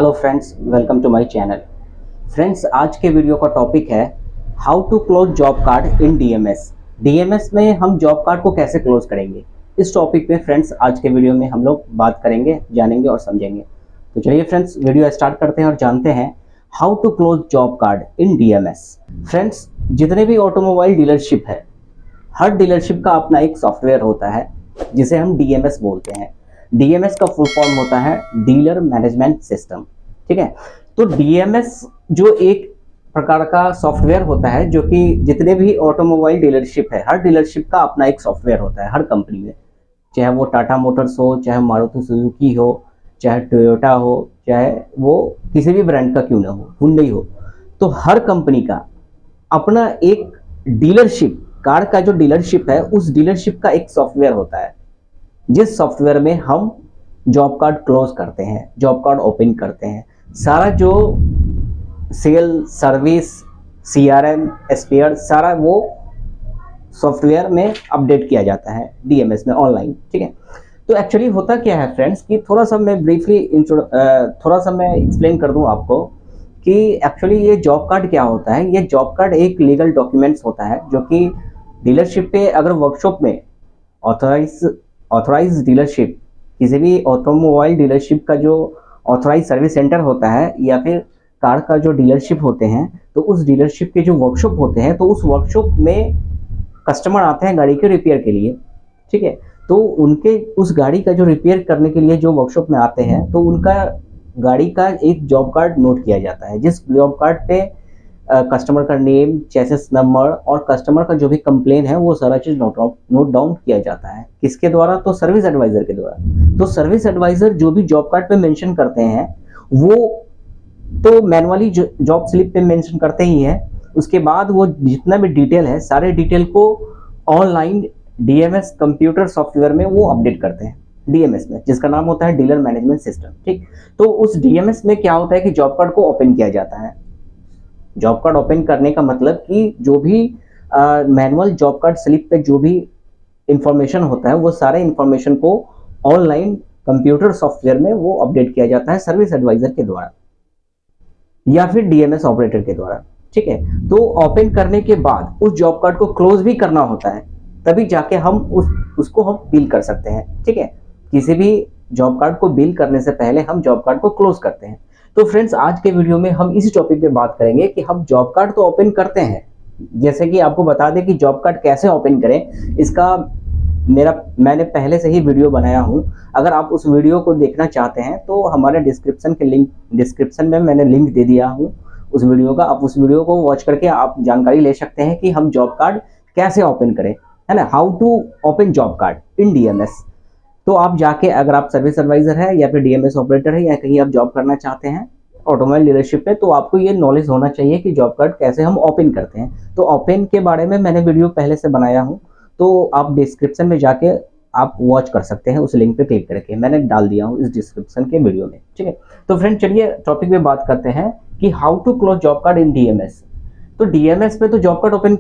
Hello friends, welcome to my channel. Friends, आज के video का टॉपिक है how to close job card in DMS. DMS में हम जॉब कार्ड को कैसे क्लोज करेंगे, इस टॉपिक पे फ्रेंड्स आज के वीडियो में हम लोग बात करेंगे, जानेंगे और समझेंगे। तो चलिए फ्रेंड्स, वीडियो स्टार्ट करते हैं और जानते हैं how to close job card in DMS. Friends, जितने भी ऑटोमोबाइल डीलरशिप है, हर डीलरशिप का अपना एक सॉफ्टवेयर होता है जिसे हम डीएमएस बोलते हैं। डीएमएस का फुल फॉर्म होता है डीलर मैनेजमेंट सिस्टम। ठीक है, तो डीएमएस जो एक प्रकार का सॉफ्टवेयर होता है जो कि जितने भी ऑटोमोबाइल डीलरशिप है, हर डीलरशिप का अपना एक सॉफ्टवेयर होता है हर कंपनी में, चाहे वो टाटा मोटर्स हो, चाहे मारुति सुजुकी हो, चाहे टोयोटा हो, चाहे वो किसी भी ब्रांड का क्यों ना हो, हुंडई हो। तो हर कंपनी का अपना एक डीलरशिप, कार का जो डीलरशिप है उस डीलरशिप का एक सॉफ्टवेयर होता है जिस सॉफ्टवेयर में हम जॉब कार्ड क्लोज करते हैं, जॉब कार्ड ओपन करते हैं। सारा जो सेल, सर्विस, सीआरएम, स्पेयर, सारा वो सॉफ्टवेयर में अपडेट किया जाता है डीएमएस में ऑनलाइन। ठीक है, तो एक्चुअली होता क्या है फ्रेंड्स कि थोड़ा सा मैं एक्सप्लेन कर दूं आपको कि एक्चुअली ये जॉब कार्ड क्या होता है। ये जॉब कार्ड एक लीगल डॉक्यूमेंट्स होता है जो कि डीलरशिप पे, अगर वर्कशॉप में ऑथराइज डीलरशिप, किसी भी ऑटोमोबाइल डीलरशिप का जो ऑथराइज सर्विस सेंटर होता है या फिर कार का जो डीलरशिप होते हैं, तो उस डीलरशिप के जो वर्कशॉप होते हैं, तो उस वर्कशॉप में कस्टमर आते हैं गाड़ी के रिपेयर के लिए। ठीक है, तो उनके उस गाड़ी का जो रिपेयर करने के लिए जो वर्कशॉप में आते हैं, तो उनका गाड़ी का एक जॉब कार्ड नोट किया जाता है, जिस जॉब कार्ड पे कस्टमर का नेम, चेसिस नंबर और कस्टमर का जो भी कंप्लेन है वो सारा चीज नोट डाउन किया जाता है। किसके द्वारा? तो सर्विस एडवाइजर के द्वारा। तो सर्विस एडवाइजर जो भी जॉब कार्ड पे मेंशन करते हैं वो तो मैनुअली जॉब स्लिप पे मेंशन करते ही हैं। उसके बाद वो जितना भी डिटेल है, सारे डिटेल को ऑनलाइन डीएमएस कंप्यूटर सॉफ्टवेयर में वो अपडेट करते हैं डीएमएस में, जिसका नाम होता है डीलर मैनेजमेंट सिस्टम। ठीक, तो उस डीएमएस में क्या होता है कि जॉब कार्ड को ओपन किया जाता है। जॉब कार्ड ओपन करने का मतलब कि जो भी मैनुअल जॉब कार्ड स्लिप पे जो भी इंफॉर्मेशन होता है वो सारे इंफॉर्मेशन को ऑनलाइन कंप्यूटर सॉफ्टवेयर में वो अपडेट किया जाता है सर्विस एडवाइजर के द्वारा या फिर डीएमएस ऑपरेटर के द्वारा। ठीक है, तो ओपन करने के बाद उस जॉब कार्ड को क्लोज भी करना होता है, तभी जाके हम उसको हम बिल कर सकते हैं। ठीक है, किसी भी जॉब कार्ड को बिल करने से पहले हम जॉब कार्ड को क्लोज करते हैं। तो फ्रेंड्स, आज के वीडियो में हम इसी टॉपिक पे बात करेंगे कि हम जॉब कार्ड तो ओपन करते हैं, जैसे कि आपको बता दें कि जॉब कार्ड कैसे ओपन करें, इसका मैंने पहले से ही वीडियो बनाया हूं। अगर आप उस वीडियो को देखना चाहते हैं तो हमारे डिस्क्रिप्शन में मैंने लिंक दे दिया हूं उस वीडियो का। आप उस वीडियो को वॉच करके आप जानकारी ले सकते हैं कि हम जॉब कार्ड कैसे ओपन करें, है ना, how to open job card in DMS. तो आप जाके, अगर आप सर्विस एडवाइजर है या फिर डीएमएस ऑपरेटर है या कहीं आप जॉब करना चाहते हैं ऑटोमोबाइल डीलरशिप पे, तो आपको ये नॉलेज होना चाहिए कि जॉब कार्ड कैसे हम ओपन करते हैं। तो ओपन के बारे में मैंने वीडियो पहले से बनाया हूं, तो आप डिस्क्रिप्शन में जाके आप वॉच कर सकते हैं, उस लिंक पे क्लिक करके मैंने डाल दिया हूं इस डिस्क्रिप्शन के वीडियो में। ठीक है, तो फ्रेंड चलिए टॉपिक पे बात करते हैं कि how to close job card in DMS. तो डीएमएस पे तो job card open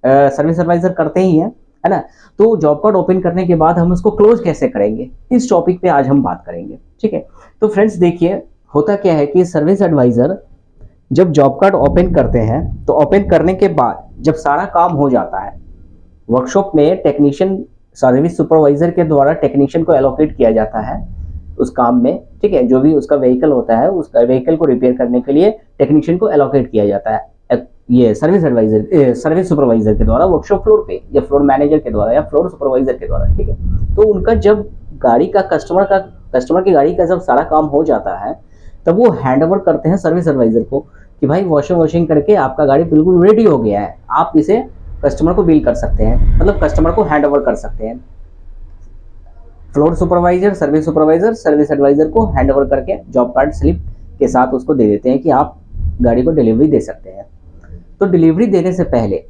service advisor करते ही है ना। तो जॉब कार्ड ओपन करने के बाद हम उसको क्लोज कैसे करेंगे, इस टॉपिक पे आज हम बात करेंगे। ठीक है, तो फ्रेंड्स देखिए, होता क्या है कि सर्विस एडवाइजर जब जॉब कार्ड ओपन करते हैं, तो ओपन करने के बाद जब सारा काम हो जाता है वर्कशॉप में, टेक्नीशियन, सर्विस सुपरवाइजर के द्वारा टेक्नीशियन को एलोकेट किया जाता है उस काम में। ठीक है, जो भी उसका व्हीकल होता है, उसका व्हीकल को रिपेयर करने के लिए टेक्नीशियन को एलोकेट किया जाता है ये सर्विस सुपरवाइजर के द्वारा वर्कशॉप फ्लोर पे, या फ्लोर मैनेजर के द्वारा या फ्लोर सुपरवाइजर के द्वारा। ठीक है, तो उनका जब गाड़ी का कस्टमर की गाड़ी का जब सारा काम हो जाता है, तब वो हैंड ओवर करते हैं सर्विस एडवाइजर को कि भाई वॉशिंग करके आपका गाड़ी बिल्कुल रेडी हो गया है, आप इसे कस्टमर को बिल कर सकते हैं, मतलब कस्टमर को हैंड ओवर कर सकते हैं। फ्लोर सुपरवाइजर, सर्विस एडवाइजर को हैंड ओवर करके जॉब कार्ड स्लिप के साथ उसको दे देते हैं कि आप गाड़ी को डिलीवरी दे सकते हैं। तो डिलीवरी देने से पहले,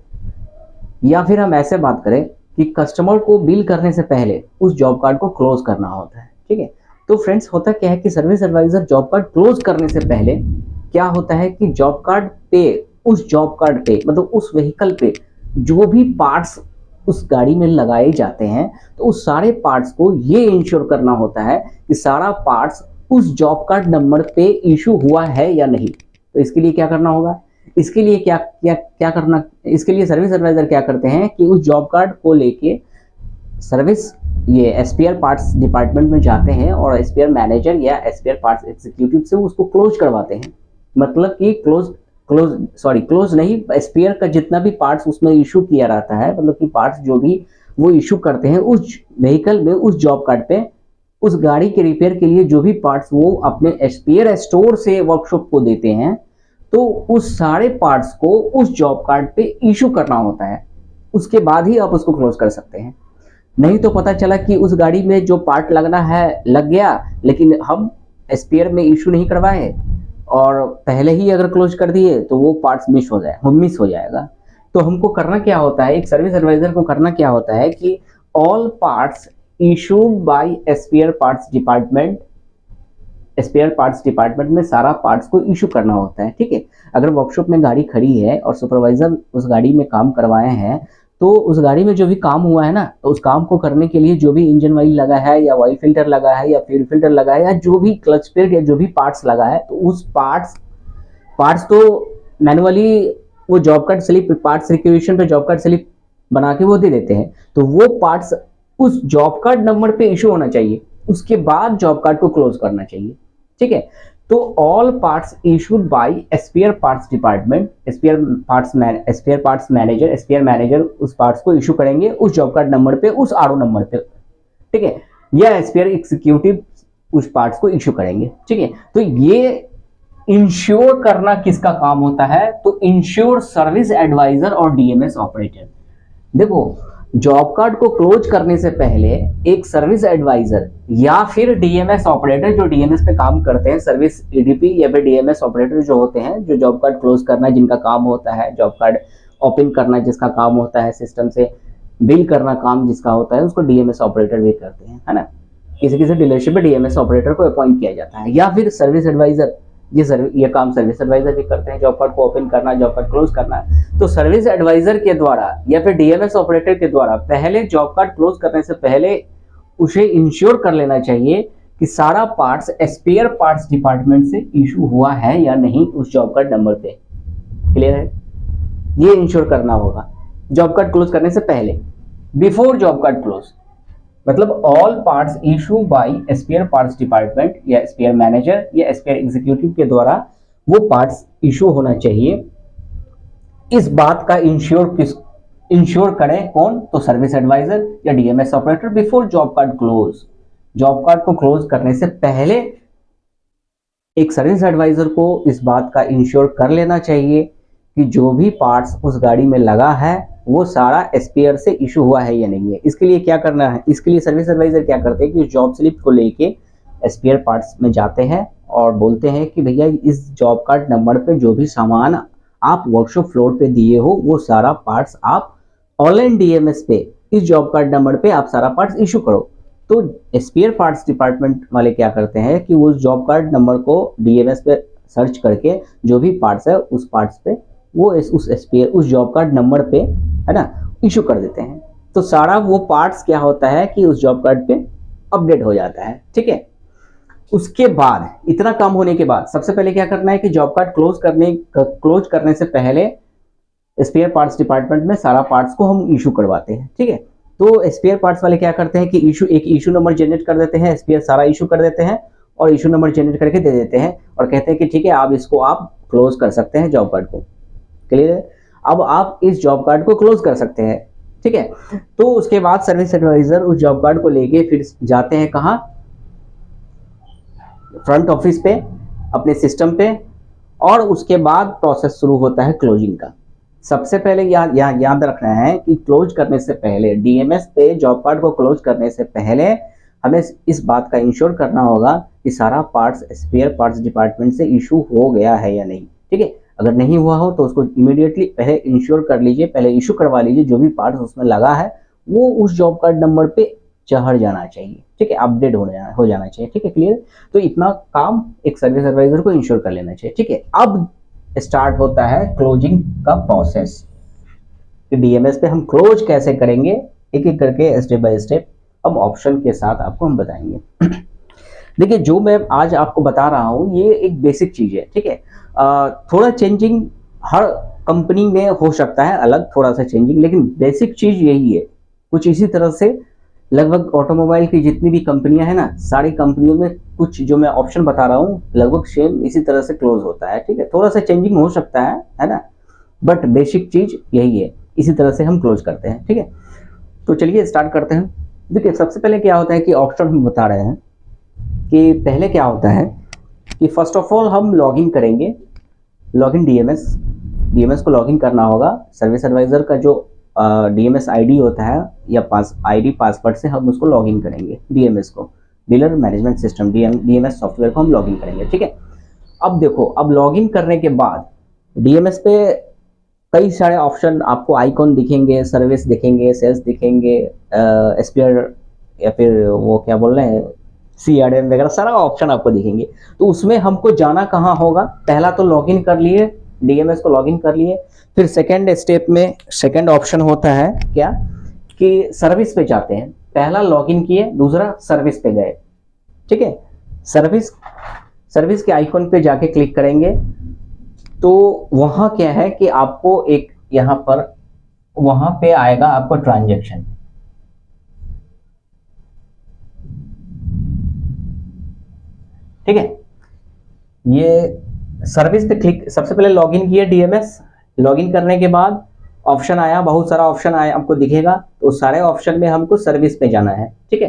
या फिर हम ऐसे बात करें कि कस्टमर को बिल करने से पहले उस जॉब कार्ड को क्लोज करना होता है। ठीक है, तो फ्रेंड्स होता क्या है कि service advisor job card close करने से पहले क्या होता है कि जॉब कार्ड पे, उस जॉब कार्ड पे, मतलब उस व्हीकल पे जो भी पार्ट्स उस गाड़ी में लगाए जाते हैं, तो उस सारे पार्ट्स को ये इंश्योर करना होता है कि सारा पार्ट्स उस जॉब कार्ड नंबर पे इशू हुआ है या नहीं। तो इसके लिए क्या करना होगा, इसके लिए क्या करना, इसके लिए सर्विस एडवाइजर क्या करते हैं कि उस जॉब कार्ड को लेके सर्विस ये स्पेयर पार्ट्स डिपार्टमेंट में जाते हैं और स्पेयर मैनेजर या स्पेयर पार्ट्स एग्जीक्यूटिव से उसको क्लोज करवाते हैं। मतलब कि क्लोज नहीं, स्पेयर का जितना भी पार्ट्स उसमें इशू किया रहता है, मतलब कि पार्ट्स जो भी वो इशू करते हैं उस व्हीकल में, उस जॉब कार्ड पे, उस गाड़ी के रिपेयर के लिए जो भी पार्ट्स वो अपने स्पेयर स्टोर से वर्कशॉप को देते हैं, तो उस सारे पार्ट्स को उस जॉब कार्ड पे इशू करना होता है। उसके बाद ही आप उसको क्लोज कर सकते हैं। नहीं तो पता चला कि उस गाड़ी में जो पार्ट लगना है लग गया, लेकिन हम स्पेयर में इशू नहीं करवाए और पहले ही अगर क्लोज कर दिए तो वो पार्ट्स मिस हो जाएगा। तो हमको करना क्या होता है, एक सर्विस एडवाइजर को करना क्या होता है कि all parts issued by spare parts department में सारा पार्ट्स को इशू करना होता है। ठीक है, अगर वर्कशॉप में गाड़ी खड़ी है और सुपरवाइजर उस गाड़ी में काम करवाए हैं, तो उस गाड़ी में जो भी काम हुआ है ना, तो उस काम को करने के लिए जो भी इंजन ऑयल लगा है या ऑयल फिल्टर लगा है या फ्यूल फिल्टर लगा है या जो भी क्लच प्लेट या जो भी पार्ट्स लगा है, तो उस पार्ट्स तो मैनुअली वो job card slip, parts requisition पे जॉब कार्ड स्लिप बना के वो दे देते हैं। तो वो पार्ट्स उस जॉब कार्ड नंबर पे इशू होना चाहिए, उसके बाद जॉब कार्ड को क्लोज करना चाहिए। ठीक है, तो all parts issued by spare parts department, spare parts manager, spare manager उस पार्ट्स को इशू करेंगे उस जॉब कार्ड नंबर पे, उस आरओ नंबर पे। ठीक है, या स्पेयर एग्जीक्यूटिव उस पार्ट्स को इशू करेंगे। ठीक है, तो ये इंश्योर करना किसका काम होता है, तो इंश्योर सर्विस एडवाइजर और डीएमएस ऑपरेटर। देखो, जॉब कार्ड को क्लोज करने से पहले एक सर्विस एडवाइजर या फिर डीएमएस ऑपरेटर जो डीएमएस पे काम करते हैं, सर्विस ईडीपी या फिर डीएमएस ऑपरेटर जो होते हैं, जो जॉब कार्ड क्लोज करना जिनका काम होता है, जॉब कार्ड ओपन करना जिसका काम होता है, सिस्टम से बिल करना काम जिसका होता है, उसको डीएमएस ऑपरेटर भी करते हैं, है ना। किसी किसी डीलरशिप में डीएमएस ऑपरेटर को अपॉइंट किया जाता है, या फिर सर्विस एडवाइजर, ये काम सर्विस एडवाइजर भी करते हैं, जॉब कार्ड को ओपन करना, जॉब कार्ड क्लोज करना। तो सर्विस एडवाइजर के द्वारा या फिर डीएमएस ऑपरेटर के द्वारा पहले जॉब कार्ड क्लोज करने से पहले उसे इंश्योर कर लेना चाहिए कि सारा पार्ट्स स्पेयर पार्ट्स डिपार्टमेंट से इशू हुआ है या नहीं उस जॉब कार्ड नंबर पे। क्लियर है, ये इंश्योर करना होगा जॉब कार्ड क्लोज करने से पहले, बिफोर जॉब कार्ड क्लोज। मतलब all parts issue by spare parts department या स्पेयर मैनेजर या स्पेयर एग्जीक्यूटिव के द्वारा वो पार्ट्स इशू होना चाहिए। इस बात का इंश्योर करें कौन, तो सर्विस एडवाइजर या DMs operator before job card close. Job card को क्लोज करने से पहले एक सर्विस एडवाइजर को इस बात का इंश्योर कर लेना चाहिए कि जो भी पार्ट्स उस गाड़ी में लगा है वो सारा स्पेयर से इशू हुआ है या नहीं है। इसके लिए क्या करना है, इसके लिए सर्विस एडवाइजर क्या करते हैं कि जॉब स्लिप को लेके स्पेयर पार्ट्स में जाते हैं और बोलते हैं कि भैया इस जॉब कार्ड नंबर पे जो भी सामान आप वर्कशॉप फ्लोर पे दिए हो वो सारा पार्ट्स आप ऑनलाइन डीएमएस पे इस जॉब कार्ड नंबर पे आप सारा पार्ट्स इशू करो। तो स्पेयर पार्ट्स डिपार्टमेंट वाले क्या करते हैं कि उस जॉब कार्ड नंबर को डीएमएस पे सर्च करके जो भी पार्ट्स है उस पार्ट्स पे वो उस जॉब कार्ड नंबर पे, है ना, इशू कर देते हैं। तो सारा वो पार्ट्स क्या होता है कि उस जॉब कार्ड पे अपडेट हो जाता है। ठीक है, उसके बाद इतना काम होने के बाद सबसे पहले क्या करना है कि जॉब कार्ड क्लोज करने से पहले स्पेयर पार्ट्स डिपार्टमेंट में सारा पार्ट्स को हम इशू करवाते हैं। ठीक है, तो स्पेयर पार्ट्स वाले क्या करते हैं कि एक इशू नंबर जनरेट कर देते हैं, स्पेयर सारा इशू कर देते हैं और इशू नंबर जनरेट करके दे देते हैं और कहते हैं कि ठीक है आप इसको आप क्लोज कर सकते हैं जॉब कार्ड को। क्लियर है, अब आप इस जॉब कार्ड को क्लोज कर सकते हैं। ठीक है, तो उसके बाद सर्विस एडवाइजर उस जॉब कार्ड को लेके फिर जाते हैं कहाँ, फ्रंट ऑफिस पे, अपने सिस्टम पे, और उसके बाद प्रोसेस शुरू होता है क्लोजिंग का। सबसे पहले याद रखना है कि क्लोज करने से पहले डीएमएस पे जॉब कार्ड को क्लोज करने से पहले हमें इस बात का इंश्योर करना होगा कि सारा पार्ट्स स्पेयर पार्ट्स डिपार्टमेंट से इशू हो गया है या नहीं। ठीक है, अगर नहीं हुआ हो तो उसको इमीडिएटली पहले इंश्योर कर लीजिए, पहले इशू करवा लीजिए, जो भी पार्ट्स उसमें लगा है वो उस जॉब कार्ड नंबर पे चढ़ जाना चाहिए। ठीक है, अपडेट हो जाना चाहिए। ठीक है, क्लियर। तो इतना काम एक सर्विस एडवाइजर को इंश्योर कर लेना चाहिए। ठीक है, अब स्टार्ट होता है क्लोजिंग का प्रोसेस। डीएमएस पे हम क्लोज कैसे करेंगे एक एक करके स्टेप बाय स्टेप अब ऑप्शन के साथ आपको हम बताएंगे। देखिए जो मैं आज आपको बता रहा हूँ ये एक बेसिक चीज है, ठीक है। थोड़ा चेंजिंग हर कंपनी में हो सकता है, अलग थोड़ा सा चेंजिंग, लेकिन बेसिक चीज यही है। कुछ इसी तरह से लगभग ऑटोमोबाइल की जितनी भी कंपनियां हैं ना, सारी कंपनियों में कुछ जो मैं ऑप्शन बता रहा हूँ लगभग सेम इसी तरह से क्लोज होता है, ठीक है। थोड़ा सा चेंजिंग हो सकता है ना, बट बेसिक चीज यही है, इसी तरह से हम क्लोज करते हैं, ठीक है। तो चलिए स्टार्ट करते हैं। देखिए सबसे पहले क्या होता है कि ऑप्शन हम बता रहे हैं कि पहले क्या होता है कि फर्स्ट ऑफ ऑल हम लॉगिन करेंगे, लॉगिन डीएमएस को लॉगिन करना होगा। सर्विस एडवाइजर का जो डीएमएस आईडी होता है या आईडी पासवर्ड से हम उसको लॉगिन करेंगे, डीएमएस को, dealer management system DMs software को हम लॉगिन करेंगे, ठीक है। अब देखो, अब लॉगिन करने के बाद डीएमएस पे कई सारे ऑप्शन आपको आइकॉन दिखेंगे, सर्विस दिखेंगे, सेल्स दिखेंगे, एसपीआर या फिर वो क्या बोल रहे हैं सीआरएम वगैरह सारा ऑप्शन आपको दिखेंगे। तो उसमें हमको जाना कहाँ होगा, पहला तो लॉगिन कर लिए, डीएमएस को लॉगिन कर लिए, फिर सेकंड स्टेप में सेकंड ऑप्शन होता है क्या कि सर्विस पे जाते हैं। पहला लॉगिन किए, दूसरा सर्विस पे गए, ठीक है। सर्विस के आइकॉन पे जाके क्लिक करेंगे तो वहां क्या है कि आपको एक यहां पर वहां पे आएगा आपको ट्रांजैक्शन, ठीक है। ये सर्विस पे क्लिक, सबसे पहले लॉगिन किया डीएमएस, लॉगिन करने के बाद ऑप्शन आया, बहुत सारा ऑप्शन आया आपको दिखेगा, तो सारे ऑप्शन में हमको सर्विस पे जाना है, ठीक है।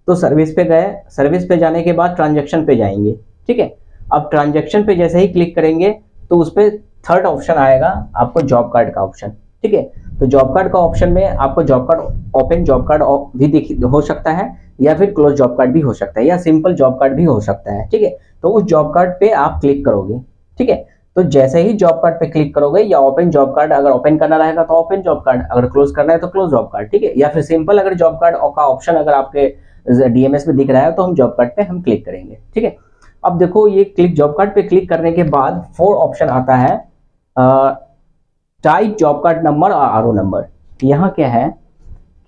तो सर्विस पे गए, सर्विस पे जाने के बाद ट्रांजैक्शन पे जाएंगे, ठीक है। अब ट्रांजैक्शन पे जैसे ही क्लिक करेंगे तो उस पर थर्ड ऑप्शन आएगा आपको जॉब कार्ड का ऑप्शन, ठीक है। तो जॉब कार्ड का ऑप्शन में आपको job card, open job card भी हो सकता है या फिर क्लोज जॉब कार्ड भी हो सकता है या सिंपल जॉब कार्ड भी हो सकता है, ठीक है। तो उस जॉब कार्ड पे आप क्लिक करोगे, ठीक है। तो जैसे ही जॉब कार्ड पे क्लिक करोगे, या ओपन जॉब कार्ड अगर ओपन करना रहेगा तो ओपन जॉब कार्ड, अगर क्लोज करना है तो क्लोज जॉब कार्ड, ठीक है। या फिर सिंपल अगर जॉब कार्ड का ऑप्शन अगर आपके डीएमएस में दिख रहा है तो हम जॉब कार्ड पे हम क्लिक करेंगे, ठीक है। अब देखो ये क्लिक जॉब कार्ड पे क्लिक करने के बाद 4 ऑप्शन आता है, टाइप जॉब कार्ड नंबर और आरओ नंबर। यहाँ क्या है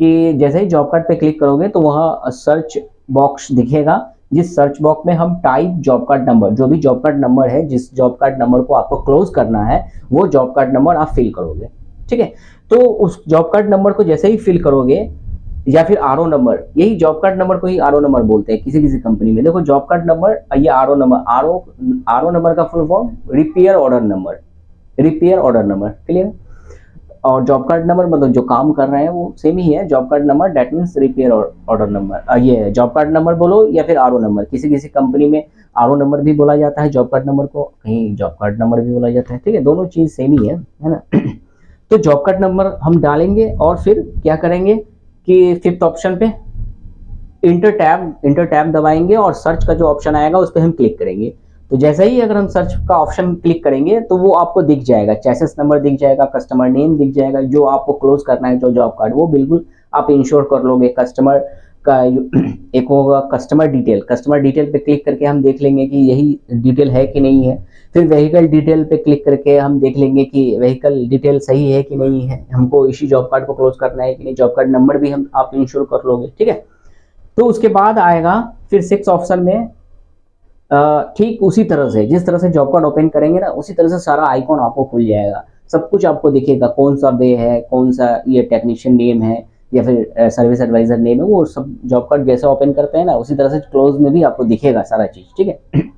कि जैसे ही जॉब कार्ड पे क्लिक करोगे तो वहाँ सर्च बॉक्स दिखेगा, जिस सर्च बॉक्स में हम टाइप जॉब कार्ड नंबर, जो भी जॉब कार्ड नंबर है, जिस जॉब कार्ड नंबर को आपको क्लोज करना है वो जॉब कार्ड नंबर आप फिल करोगे, ठीक है। तो उस जॉब कार्ड नंबर को जैसे ही फिल करोगे, या फिर आरओ नंबर, यही जॉब कार्ड नंबर को ही आरओ नंबर बोलते हैं किसी किसी कंपनी में। देखो जॉब कार्ड नंबर, ये आरओ नंबर, आरओ नंबर का full form repair order number, repair order number, clear. और जॉब कार्ड नंबर मतलब जो काम कर रहे हैं वो सेम ही है, job card number that means repair order number. ये जॉब कार्ड नंबर बोलो या फिर आरओ नंबर, किसी किसी कंपनी में आरओ नंबर भी बोला जाता है जॉब कार्ड नंबर को, कहीं जॉब कार्ड नंबर भी बोला जाता है, ठीक है। दोनों चीज सेम ही है ना। तो जॉब कार्ड नंबर हम डालेंगे और फिर क्या करेंगे कि फिफ्थ ऑप्शन पे इंटर टैब दबाएंगे और सर्च का जो ऑप्शन आएगा उस पर हम क्लिक करेंगे। तो जैसे ही अगर हम सर्च का ऑप्शन क्लिक करेंगे तो वो आपको दिख जाएगा, चेसिस नंबर दिख जाएगा, कस्टमर नेम दिख जाएगा, जो आपको क्लोज करना है जो जॉब कार्ड, वो बिल्कुल आप इंश्योर कर लोगे। कस्टमर का एक होगा कस्टमर डिटेल, कस्टमर डिटेल पे क्लिक करके हम देख लेंगे कि यही डिटेल है कि नहीं है। फिर व्हीकल डिटेल पे क्लिक करके हम देख लेंगे कि व्हीकल डिटेल सही है कि नहीं है, हमको इसी जॉब कार्ड को क्लोज करना है कि नहीं, जॉब कार्ड नंबर भी हम आप इंश्योर कर लोगे, ठीक है। तो उसके बाद आएगा फिर 6 ऑप्शन में, ठीक उसी तरह से जिस तरह से जॉब कार्ड ओपन करेंगे ना, उसी तरह से सारा आइकॉन आपको खुल जाएगा, सब कुछ आपको दिखेगा, कौन सा वे है, कौन सा ये टेक्नीशियन नेम है या फिर सर्विस एडवाइजर नेम है, वो सब जॉब कार्ड जैसे ओपन करते हैं ना उसी तरह से क्लोज में भी आपको दिखेगा सारा चीज, ठीक है।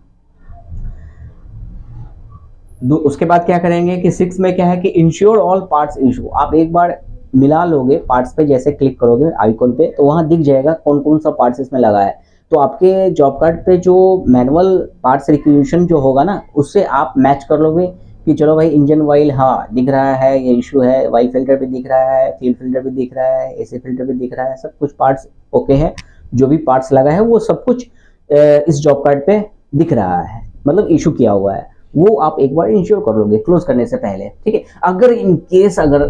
उसके बाद क्या करेंगे कि 6 में क्या है कि इंश्योर ऑल पार्ट्स इशू, आप एक बार मिला लोगे पार्ट्स पे, जैसे क्लिक करोगे आइकॉन पे तो वहां दिख जाएगा कौन कौन सा पार्ट्स इसमें लगा है। तो आपके जॉब कार्ड पे जो मैनुअल पार्ट्स रिक्विजिशन जो होगा ना, उससे आप मैच कर लोगे कि चलो भाई इंजन ऑयल हाँ दिख रहा है, ये इशू है, वाई फिल्टर भी दिख रहा है, फ्यूल फिल्टर भी दिख रहा है, एसी फिल्टर भी दिख रहा है, सब कुछ पार्ट्स ओके है, जो भी पार्ट्स लगा है वो सब कुछ इस जॉब कार्ड पे दिख रहा है, मतलब इशू किया हुआ है, वो आप एक बार इंश्योर कर लोगे क्लोज करने से पहले, ठीक है। अगर इन केस अगर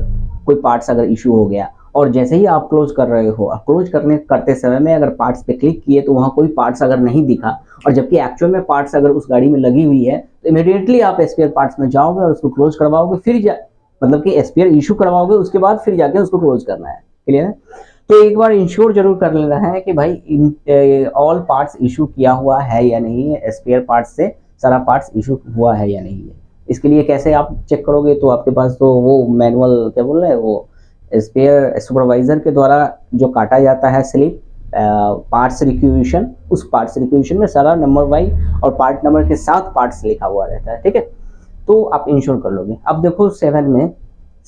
कोई पार्ट्स अगर इशू हो गया और जैसे ही आप क्लोज कर रहे हो, क्लोज करते समय में अगर पार्ट्स पे क्लिक किए तो वहाँ कोई पार्ट्स अगर नहीं दिखा और जबकि एक्चुअल में पार्ट्स अगर उस गाड़ी में लगी हुई है तो इमीडिएटली आप स्पेयर पार्ट्स में जाओगे और उसको क्लोज करवाओगे, फिर मतलब कि स्पेयर इशू करवाओगे, उसके बाद फिर जाके उसको क्लोज करना है, क्लियर है। तो एक बार इंश्योर जरूर कर लेना है कि भाई ऑल पार्ट्स इशू किया हुआ है या नहीं है, स्पेयर पार्ट्स से सारा पार्ट्स इशू हुआ है या नहीं है। इसके लिए कैसे आप चेक करोगे, तो आपके पास तो वो मैनुअल क्या बोल रहे हैं, वो स्पेयर सुपरवाइजर के द्वारा जो काटा जाता है स्लिप पार्ट्स रिक्विजिशन, उस पार्ट्स रिक्विजिशन में सारा नंबर वाइज और पार्ट नंबर के साथ पार्ट्स लिखा हुआ रहता है, ठीक है। तो आप इंश्योर कर लोगे। अब देखो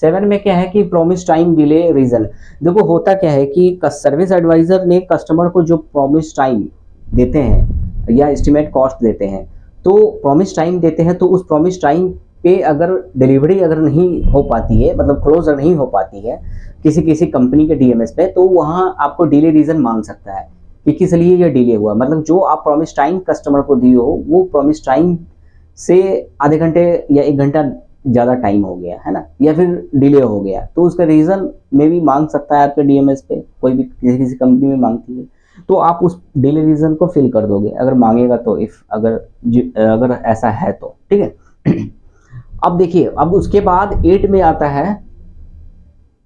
7 में क्या है कि प्रॉमिस टाइम डिले रीजन। देखो होता क्या है कि सर्विस एडवाइजर ने कस्टमर को जो प्रॉमिस टाइम देते हैं या एस्टिमेट कॉस्ट देते हैं, तो प्रॉमिस टाइम देते हैं, तो उस प्रॉमिस टाइम पे अगर डिलीवरी अगर नहीं हो पाती है, मतलब क्लोज नहीं हो पाती है किसी कंपनी के डीएमएस पे, तो वहाँ आपको डिले रीजन मांग सकता है कि किस लिए ये डिले हुआ। मतलब जो आप प्रॉमिस टाइम कस्टमर को दिए हो वो प्रॉमिस टाइम से आधे घंटे या 1 घंटा ज़्यादा टाइम हो गया है ना, या फिर डिले हो गया, तो उसका रीज़न में भी मांग सकता है आपके डीएमएस पे, कोई भी किसी कंपनी में मांगती है, तो आप उस डिले रीज़न को फिल कर दोगे अगर मांगेगा तो, इफ़ अगर ऐसा है तो, ठीक है। अब देखिए, अब उसके बाद 8 में आता है,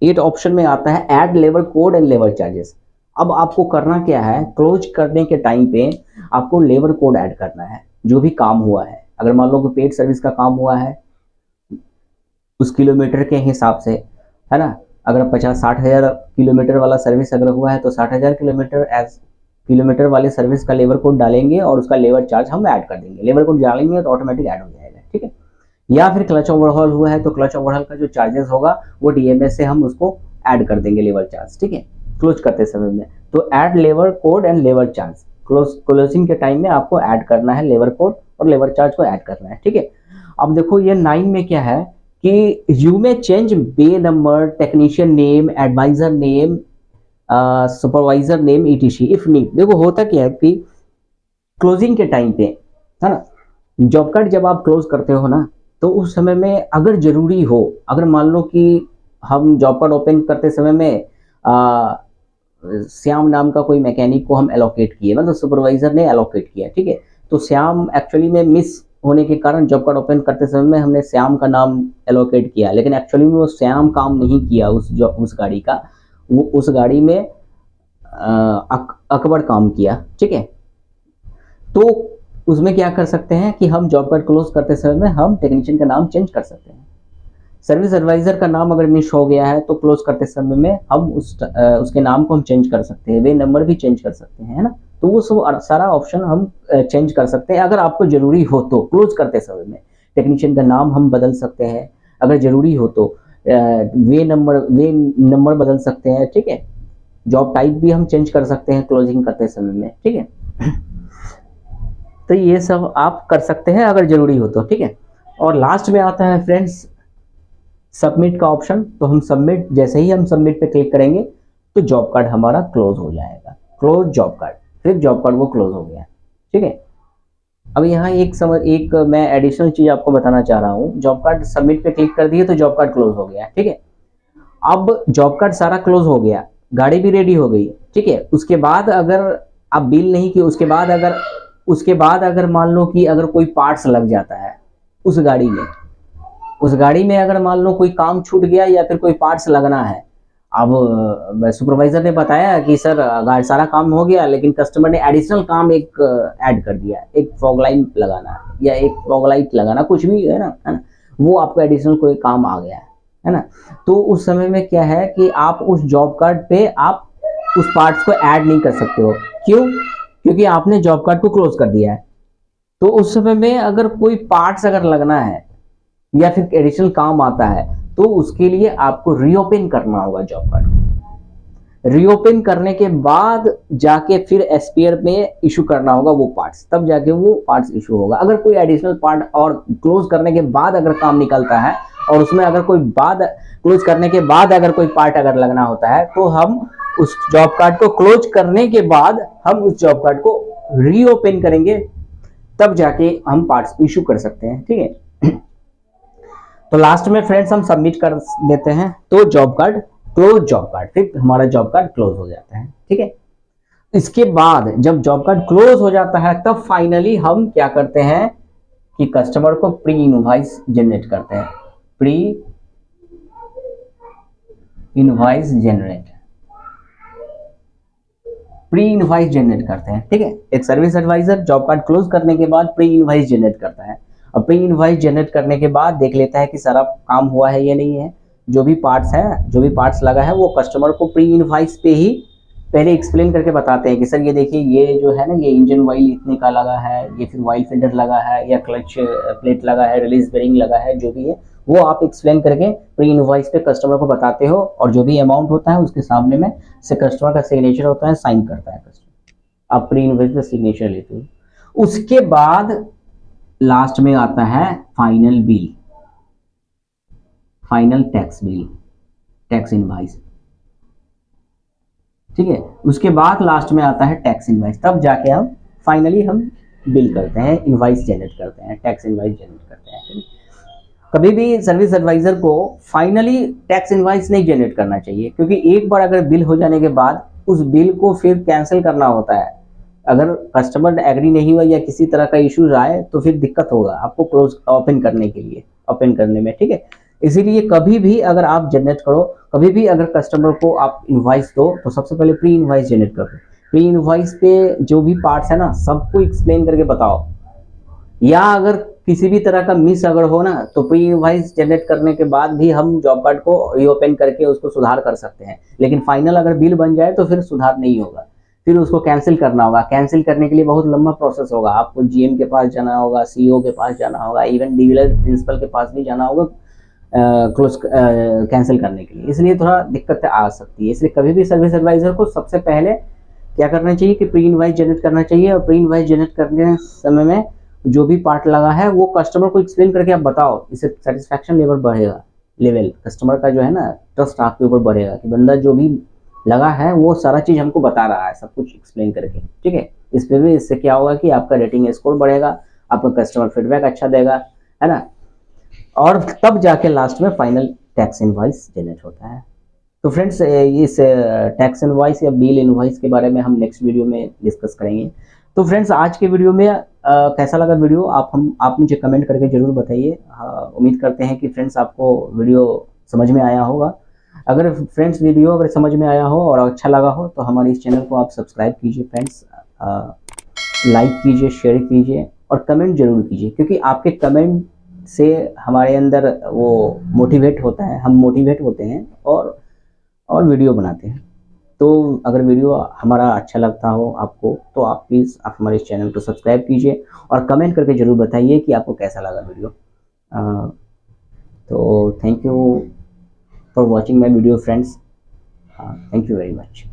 8 ऑप्शन में आता है add labour code and labour charges. अब आपको करना क्या है, क्लोज करने के टाइम पे आपको लेबर कोड ऐड करना है, जो भी काम हुआ है। अगर मान लो कि पेड सर्विस का काम हुआ है उस किलोमीटर के हिसाब से, है ना, अगर 50-60 हज़ार किलोमीटर वाला सर्विस अगर हुआ है तो 60,000 किलोमीटर वाले सर्विस का लेबर कोड डालेंगे और उसका लेबर चार्ज हम ऐड कर देंगे। लेबर कोड डालेंगे तो ऑटोमेटिक ऐड हो जाएगा, ठीक है। या फिर क्लच ओवरहॉल हुआ है तो क्लच ओवरहॉल का जो चार्जेस होगा वो डीएमएस से हम उसको ऐड कर देंगे लेबर चार्ज, ठीक है, क्लोज करते समय में। तो add labour code and labour charge, closing के टाइम में आपको ऐड करना है लेबर कोड और लेबर चार्ज को ऐड करना है, ठीक है। अब देखो ये 9 में क्या है कि यू में change bay number, technician name, advisor name, supervisor name ETC if need. देखो होता क्या है कि क्लोजिंग के टाइम पे, है ना, जॉब कार्ड जब आप क्लोज करते हो ना, तो उस समय में अगर जरूरी हो, अगर मान लो कि हम जॉब कार्ड ओपन करते समय में श्याम नाम का कोई मैकेनिक को हम एलोकेट किए, मतलब सुपरवाइजर ने एलोकेट किया, ठीक है, तो श्याम एक्चुअली में मिस होने के कारण जॉब कार्ड ओपन करते समय में हमने श्याम का नाम एलोकेट किया, लेकिन एक्चुअली में वो श्याम काम नहीं किया उस गाड़ी का, वो उस गाड़ी में अकबर काम किया, ठीक है। तो उसमें क्या कर सकते हैं कि हम जॉब कार्ड क्लोज करते समय में हम टेक्नीशियन का नाम चेंज कर सकते हैं। सर्विस एडवाइजर का नाम अगर मिस हो गया है तो क्लोज करते समय में हम उसके नाम को हम चेंज कर सकते हैं, वे नंबर भी चेंज कर सकते हैं, है ना। तो वो सब सारा ऑप्शन हम चेंज कर सकते हैं अगर आपको जरूरी हो तो। क्लोज करते समय में टेक्नीशियन का नाम हम बदल सकते हैं अगर जरूरी हो तो, वे नंबर बदल सकते हैं, ठीक है। जॉब टाइप भी हम चेंज कर सकते हैं क्लोजिंग करते समय में, ठीक है। तो ये सब आप कर सकते हैं अगर जरूरी हो तो, ठीक है। और लास्ट में आता है फ्रेंड्स सबमिट का ऑप्शन। तो हम सबमिट, जैसे ही हम सबमिट पे क्लिक करेंगे तो जॉब कार्ड हमारा क्लोज हो जाएगा, क्लोज जॉब कार्ड, फिर जॉब कार्ड वो क्लोज हो गया, ठीक है। अब यहाँ एक मैं एडिशनल चीज आपको बताना चाह रहा हूँ। जॉब कार्ड सबमिट पे क्लिक कर दिए तो जॉब कार्ड क्लोज हो गया, ठीक है। अब जॉब कार्ड सारा क्लोज हो गया, गाड़ी भी रेडी हो गई, ठीक है। उसके बाद अगर आप बिल नहीं किए, उसके बाद अगर मान लो कि अगर कोई पार्ट्स लग जाता है उस गाड़ी में अगर मान लो कोई काम छूट गया या फिर कोई पार्ट्स लगना है। अब सुपरवाइजर ने बताया कि सर सारा काम हो गया, लेकिन कस्टमर ने एडिशनल काम एक ऐड कर दिया, एक फॉग लाइट लगाना या एक फॉग लाइट लगाना, कुछ भी है ना, वो आपको एडिशनल कोई काम आ गया है ना। तो उस समय में क्या है कि आप उस जॉब कार्ड पे आप उस पार्ट्स को ऐड नहीं कर सकते हो। क्यों? क्योंकि आपने जॉब कार्ड को क्लोज कर दिया है। तो उस समय में अगर कोई पार्ट्स अगर लगना है या फिर एडिशनल काम आता है तो उसके लिए आपको रीओपन करना होगा जॉब कार्ड। रीओपन करने के बाद जाके फिर एसपीआर में इशू करना होगा वो पार्ट्स, तब जाके वो पार्ट्स इशू होगा। अगर कोई एडिशनल पार्ट और क्लोज करने के बाद अगर काम निकलता है और उसमें अगर कोई क्लोज करने के बाद अगर कोई पार्ट अगर लगना होता है तो हम उस जॉब कार्ड को क्लोज करने के बाद हम उस जॉब कार्ड को रीओपन करेंगे, तब जाके हम पार्ट्स इशू कर सकते हैं, ठीक है। तो लास्ट में फ्रेंड्स हम सबमिट कर देते हैं तो job card close, job card, ठीक, हमारा जॉब कार्ड क्लोज हो जाता है, ठीक है। इसके बाद जब जॉब कार्ड क्लोज हो जाता है तब फाइनली हम क्या करते हैं कि कस्टमर को प्री इनवॉइस जनरेट करते हैं। Pre invoice generate, pre invoice generate करते हैं। ठीक है, एक service advisor job card close करने के बाद प्री इनवॉइस जनरेट करता है, और प्री इनवॉइस जनरेट करने के बाद देख लेता है कि सारा काम हुआ है या नहीं है। जो भी पार्ट्स है, जो भी पार्ट्स लगा है, वो कस्टमर को प्री इनवॉइस पे ही पहले एक्सप्लेन करके बताते हैं कि सर ये देखिए, ये जो है ना, ये इंजन ऑयल इतने का लगा है, ये फिर ऑयल फिल्टर लगा है, या क्लच प्लेट लगा है, रिलीज बेरिंग लगा है, जो भी है वो आप एक्सप्लेन करके प्री इनवॉइस पे कस्टमर को बताते हो, और जो भी अमाउंट होता है उसके सामने में से कस्टमर का सिग्नेचर होता है, साइन करता है कस्टमर, आप प्री इनवॉइस पे सिग्नेचर लेते हो। उसके बाद लास्ट में आता है final bill, final tax bill, tax invoice. ठीक है, उसके बाद लास्ट में आता है टैक्स इनवॉइस, तब जाके हम फाइनली हम बिल करते हैं, इनवॉइस जनरेट करते हैं, टैक्स इनवॉइस जनरेट करते हैं। कभी भी सर्विस एडवाइजर को फाइनली टैक्स इनवॉइस नहीं जनरेट करना चाहिए, क्योंकि एक बार अगर बिल हो जाने के बाद उस बिल को फिर कैंसिल करना होता है। अगर कस्टमर एग्री नहीं हुआ या किसी तरह का इश्यूज आए तो फिर दिक्कत होगा आपको क्लोज ओपन करने के लिए, ओपन करने में। ठीक है, इसीलिए कभी भी अगर आप जनरेट करो, कभी भी अगर कस्टमर को आप इनवॉइस दो, तो सबसे पहले प्री इनवॉइस जनरेट करो। प्री इनवॉइस पे जो भी पार्ट्स है ना, सबको एक्सप्लेन करके बताओ, या अगर किसी भी तरह का मिस अगर हो ना, तो प्री इनवॉइस जनरेट करने के बाद भी हम जॉब कार्ड को रीओपन करके उसको सुधार कर सकते हैं। लेकिन फाइनल अगर बिल बन जाए तो फिर सुधार नहीं होगा, फिर उसको कैंसिल करना होगा। कैंसिल करने के लिए बहुत लंबा प्रोसेस होगा, आपको जीएम के पास जाना होगा, सीईओ के पास जाना होगा, इवन डीलर प्रिंसिपल के पास भी जाना होगा क्लोज कैंसिल करने के लिए। इसलिए थोड़ा दिक्कत आ सकती है। इसलिए कभी भी सर्विस एडवाइजर को सबसे पहले क्या करना चाहिए कि प्री इनवॉइस जनरेट करना चाहिए, और प्री इनवॉइस जनरेट करने समय में जो भी पार्ट लगा है वो कस्टमर को एक्सप्लेन करके आप बताओ। इससे सेटिस्फैक्शन लेवल बढ़ेगा, लेवल कस्टमर का जो है ना, ट्रस्ट आपके ऊपर बढ़ेगा कि बंदा जो भी लगा है वो सारा चीज़ हमको बता रहा है, सब कुछ एक्सप्लेन करके। ठीक है, इस पे भी इससे क्या होगा कि आपका रेटिंग स्कोर बढ़ेगा, आपका कस्टमर फीडबैक अच्छा देगा, है ना, और तब जाके लास्ट में फाइनल टैक्स इनवॉइस जनरेट होता है। तो फ्रेंड्स, इस टैक्स इनवॉइस या बिल इनवॉइस के बारे में हम नेक्स्ट वीडियो में डिस्कस करेंगे। तो फ्रेंड्स, आज के वीडियो में कैसा लगा वीडियो, आप मुझे कमेंट करके जरूर बताइए। उम्मीद करते हैं कि फ्रेंड्स आपको वीडियो समझ में आया होगा। अगर फ्रेंड्स वीडियो अगर समझ में आया हो और अच्छा लगा हो तो हमारे इस चैनल को आप सब्सक्राइब कीजिए फ्रेंड्स, लाइक कीजिए, शेयर कीजिए और कमेंट जरूर कीजिए, क्योंकि आपके कमेंट से हमारे अंदर वो मोटिवेट होता है, हम मोटिवेट होते हैं और वीडियो बनाते हैं। तो अगर वीडियो हमारा अच्छा लगता हो आपको, तो आप प्लीज़ आप हमारे इस चैनल को सब्सक्राइब कीजिए और कमेंट करके ज़रूर बताइए कि आपको कैसा लगा वीडियो। तो thank you for watching my video friends, thank you very much.